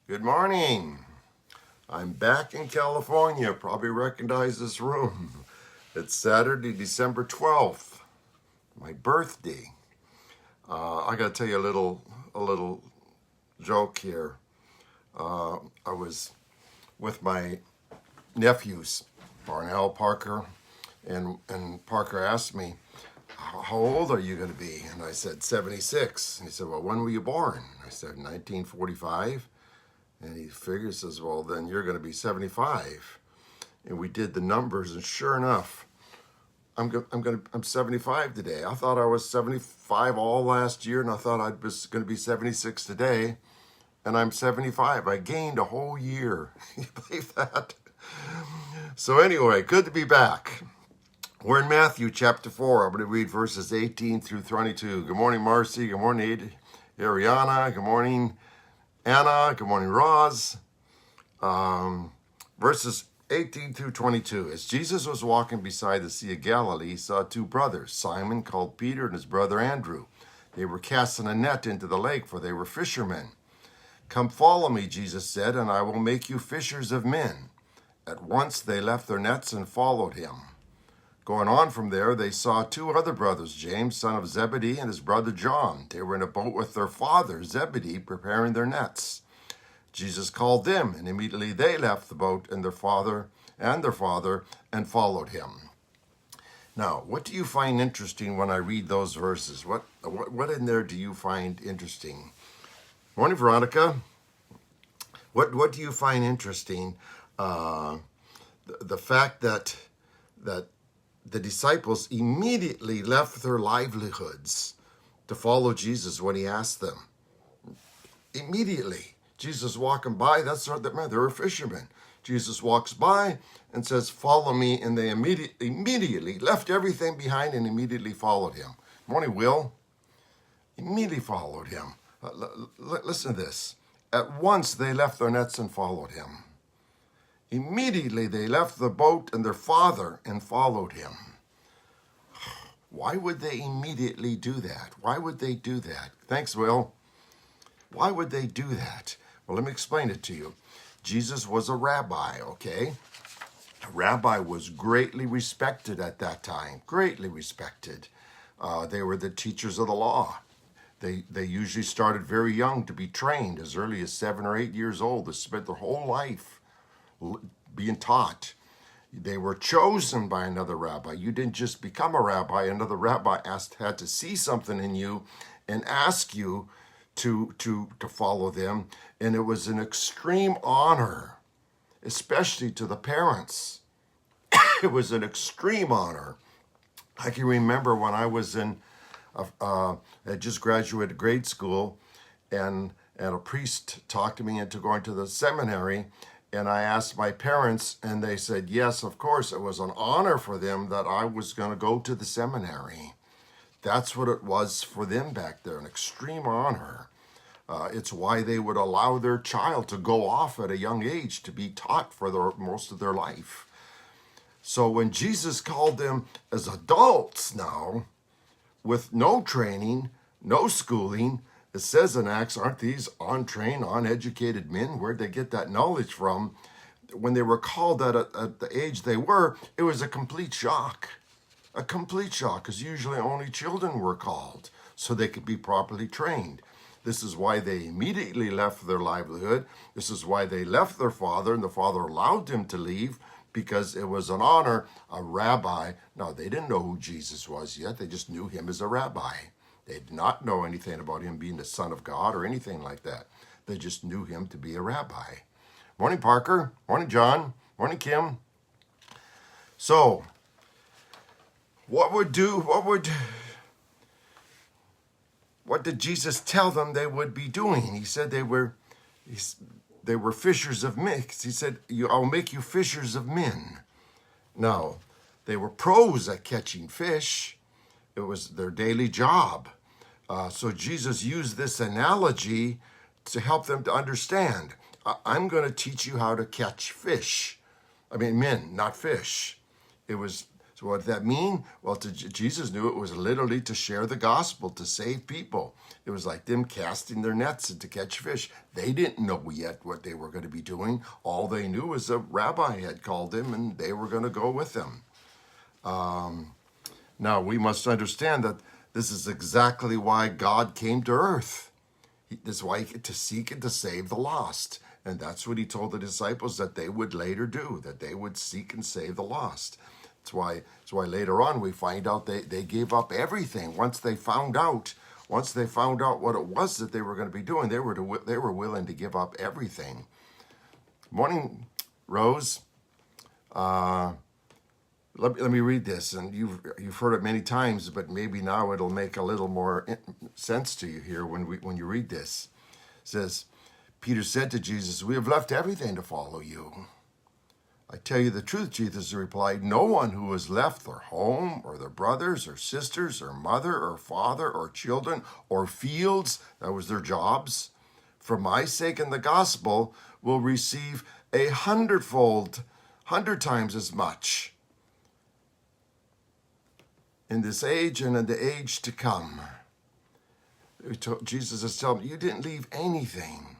Good morning. I'm back in California. Probably recognize this room. It's Saturday, December 12th, my birthday. I got to tell you a little joke here. I was with my nephews, Barnell, Parker, and Parker asked me, "How old are you going to be?" And I said, 76. And he said, "Well, when were you born?" I said, 1945. And he figures, says, "Well, then you're going to be 75." And we did the numbers, and sure enough, I'm 75 today. I thought I was 75 all last year, and I thought I was going to be 76 today, and I'm 75. I gained a whole year. You believe that? So anyway, good to be back. We're in Matthew chapter 4. I'm going to read verses 18 through 22. Good morning, Marcy. Good morning, Ariana. Good morning, Anna. Good morning, Roz. Verses 18 through 22. As Jesus was walking beside the Sea of Galilee, he saw two brothers, Simon called Peter and his brother Andrew. They were casting a net into the lake, for they were fishermen. "Come follow me," Jesus said, "and I will make you fishers of men." At once they left their nets and followed him. Going on from there, they saw two other brothers, James, son of Zebedee, and his brother John. They were in a boat with their father, Zebedee, preparing their nets. Jesus called them, and immediately they left the boat and their father and followed him. Now, what do you find interesting when I read those verses? What in there do you find interesting? Morning, Veronica. What do you find interesting? The fact that the disciples immediately left their livelihoods to follow Jesus when he asked them. Immediately. Jesus walking by, that's what that meant. They were fishermen. Jesus walks by and says, "Follow me," and they immediately left everything behind and immediately followed him. Morning, Will. Immediately followed him. Listen to this. At once they left their nets and followed him. Immediately they left the boat and their father and followed him. Why would they immediately do that? Why would they do that? Thanks, Will. Why would they do that? Well, let me explain it to you. Jesus was a rabbi, okay? A rabbi was greatly respected at that time, greatly respected. They were the teachers of the law. They usually started very young to be trained as early as 7 or 8 years old. They spent their whole life being taught. They were chosen by another rabbi. You didn't just become a rabbi. Another rabbi had to see something in you and ask you to follow them. And it was an extreme honor, especially to the parents. It was an extreme honor. I can remember when I was I just graduated grade school, and a priest talked me into going to the seminary. And I asked my parents, and they said, yes, of course. It was an honor for them that I was going to go to the seminary. That's what it was for them back there, an extreme honor. It's why they would allow their child to go off at a young age to be taught for most of their life. So when Jesus called them as adults now, with no training, no schooling, it says in Acts, aren't these untrained, uneducated men? Where'd they get that knowledge from? When they were called at the age they were, it was a complete shock. A complete shock, because usually only children were called so they could be properly trained. This is why they immediately left their livelihood. This is why they left their father, and the father allowed them to leave, because it was an honor, a rabbi. Now, they didn't know who Jesus was yet. They just knew him as a rabbi. They did not know anything about him being the Son of God or anything like that. They just knew him to be a rabbi. Morning, Parker. Morning, John. Morning, Kim. So, what did Jesus tell them they would be doing? He said they were fishers of men. He said, I'll make you fishers of men. Now, they were pros at catching fish. It was their daily job. So Jesus used this analogy to help them to understand. I'm going to teach you how to catch fish. I mean, men, not fish. It was So what did that mean? Well, Jesus knew it was literally to share the gospel, to save people. It was like them casting their nets and to catch fish. They didn't know yet what they were going to be doing. All they knew was a rabbi had called them and they were going to go with them. Now, we must understand that this is exactly why God came to earth. This is why to seek and to save the lost. And that's what he told the disciples that they would later do, that they would seek and save the lost. That's why later on we find out they gave up everything. Once they found out what it was that they were going to be doing, they were willing to give up everything. Morning, Rose. Let me read this, and you've heard it many times, but maybe now it'll make a little more sense to you here when you read this. It says, Peter said to Jesus, "We have left everything to follow you." "I tell you the truth," Jesus replied, "no one who has left their home or their brothers or sisters or mother or father or children or fields," that was their jobs, "for my sake and the gospel will receive 100 times as much in this age and in the age to come." Jesus is telling them, you didn't leave anything.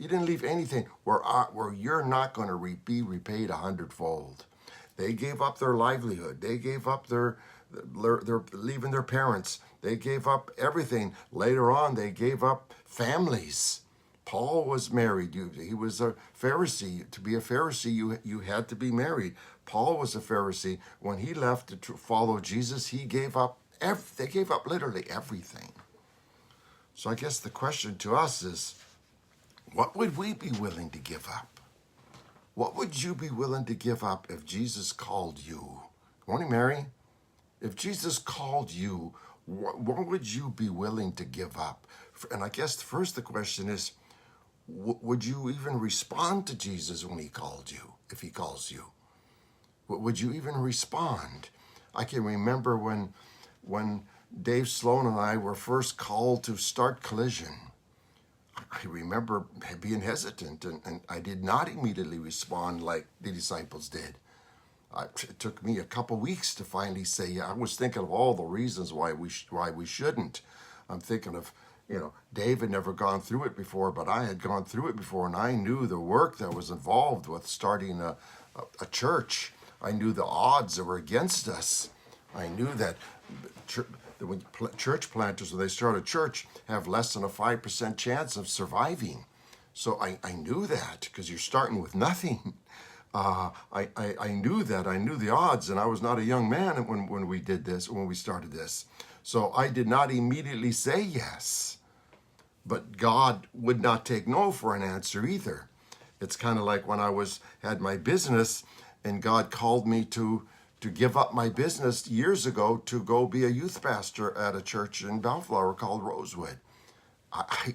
You didn't leave anything where you're not going to be repaid 100-fold. They gave up their livelihood. They gave up their leaving their parents. They gave up everything. Later on, they gave up families. Paul was married. He was a Pharisee. To be a Pharisee, you had to be married. Paul was a Pharisee. When he left to follow Jesus, they gave up literally everything. So I guess the question to us is, what would we be willing to give up? What would you be willing to give up if Jesus called you? Good morning, Mary. If Jesus called you, what would you be willing to give up? And I guess first the question is, would you even respond to Jesus when he called you, if he calls you? Would you even respond? I can remember when Dave Sloan and I were first called to start Collision. I remember being hesitant, and I did not immediately respond like the disciples did. It took me a couple weeks to finally say, yeah. I was thinking of all the reasons why we shouldn't. I'm thinking of, Dave had never gone through it before, but I had gone through it before, and I knew the work that was involved with starting a church. I knew the odds that were against us. I knew that when church planters, when they start a church, have less than a 5% chance of surviving. So I knew that because you're starting with nothing. I knew that. I knew the odds, and I was not a young man when we started this. So I did not immediately say yes. But God would not take no for an answer either. It's kind of like when I had my business, and God called me to give up my business years ago to go be a youth pastor at a church in Bellflower called Rosewood. I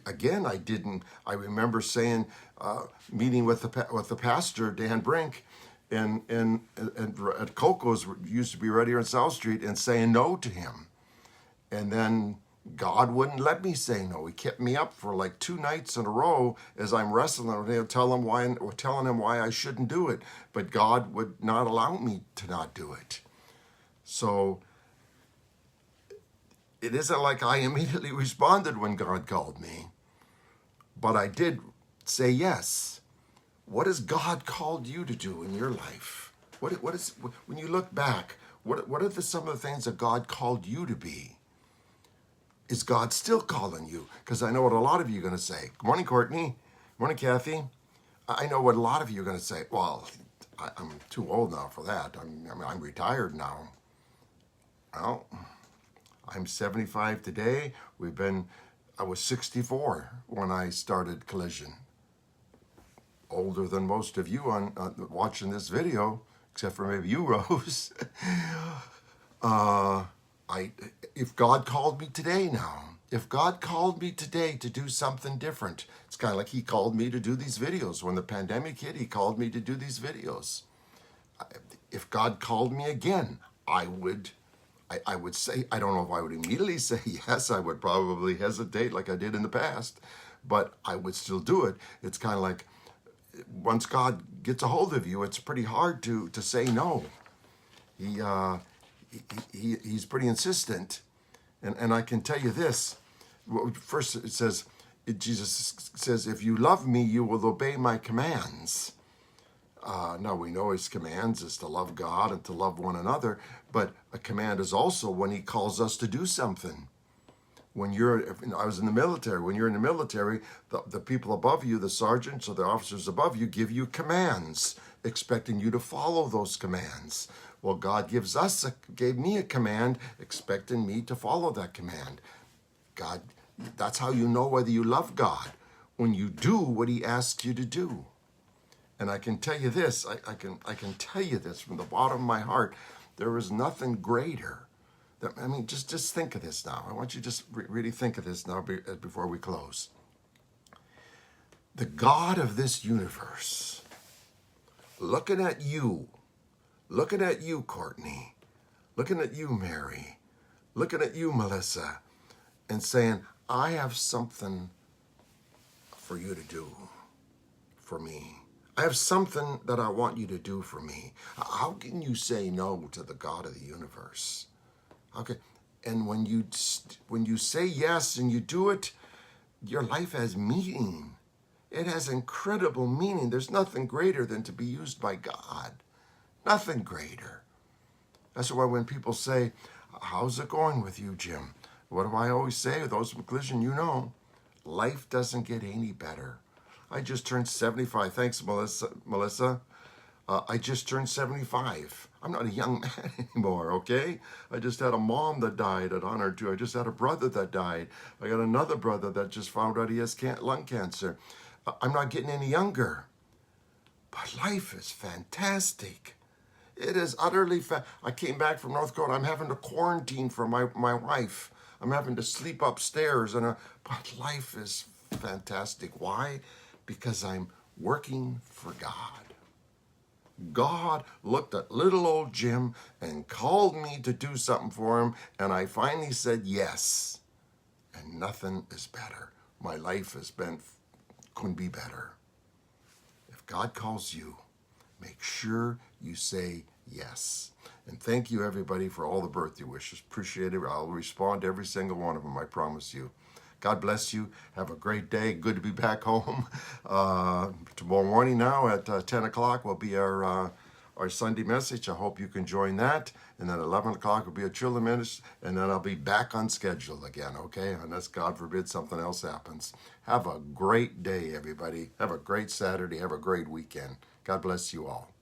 remember saying, meeting with the pastor, Dan Brink, and at Coco's, used to be right here on South Street, and saying no to him. And then God wouldn't let me say no. He kept me up for like 2 nights in a row as I'm wrestling with him, telling him why I shouldn't do it. But God would not allow me to not do it. So it isn't like I immediately responded when God called me, but I did say yes. What has God called you to do in your life? What is when you look back? What are some of the things that God called you to be? Is God still calling you? Because I know what a lot of you are going to say. Good morning, Courtney. Good morning, Kathy. I know what a lot of you are going to say. Well, I'm too old now for that. I'm retired now. Well, I'm 75 today. I was 64 when I started Collision. Older than most of you on watching this video, except for maybe you, Rose. If God called me today now, if God called me today to do something different, it's kind of like he called me to do these videos. When the pandemic hit, he called me to do these videos. If God called me again, I would say, I don't know if I would immediately say yes. I would probably hesitate like I did in the past, but I would still do it. It's kind of like once God gets a hold of you, it's pretty hard to say no. he's pretty insistent. And I can tell you this. First, it says, Jesus says, if you love me, you will obey my commands. Now, we know his commands is to love God and to love one another, but a command is also when he calls us to do something. I was in the military. When you're in the military, the people above you, the sergeants or the officers above you, give you commands, expecting you to follow those commands. Well, God gave me a command, expecting me to follow that command. God, that's how you know whether you love God, when you do what he asks you to do. And I can tell you this, I can tell you this from the bottom of my heart, there is nothing greater. Just think of this now. I want you to just really think of this now before we close. The God of this universe, looking at you, Courtney, looking at you, Mary, looking at you, Melissa, and saying, I have something for you to do for me. I have something that I want you to do for me. How can you say no to the God of the universe? Okay, and when you say yes and you do it, your life has meaning. It has incredible meaning. There's nothing greater than to be used by God. Nothing greater. That's why when people say, how's it going with you, Jim? What do I always say? Those from Collision, life doesn't get any better. I just turned 75. Thanks, Melissa. I just turned 75. I'm not a young man anymore, okay? I just had a mom that died at honor to. I just had a brother that died. I got another brother that just found out he has lung cancer. I'm not getting any younger. But life is fantastic. It is utterly I came back from North Dakota. I'm having to quarantine for my wife. I'm having to sleep upstairs. But life is fantastic. Why? Because I'm working for God. God looked at little old Jim and called me to do something for him, and I finally said yes. And nothing is better. My life couldn't be better. If God calls you, make sure you say yes. And thank you, everybody, for all the birthday wishes. Appreciate it. I'll respond to every single one of them, I promise you. God bless you. Have a great day. Good to be back home. Tomorrow morning now at 10 o'clock will be our Sunday message. I hope you can join that. And then 11 o'clock will be a children ministry. And then I'll be back on schedule again, okay? Unless, God forbid, something else happens. Have a great day, everybody. Have a great Saturday. Have a great weekend. God bless you all.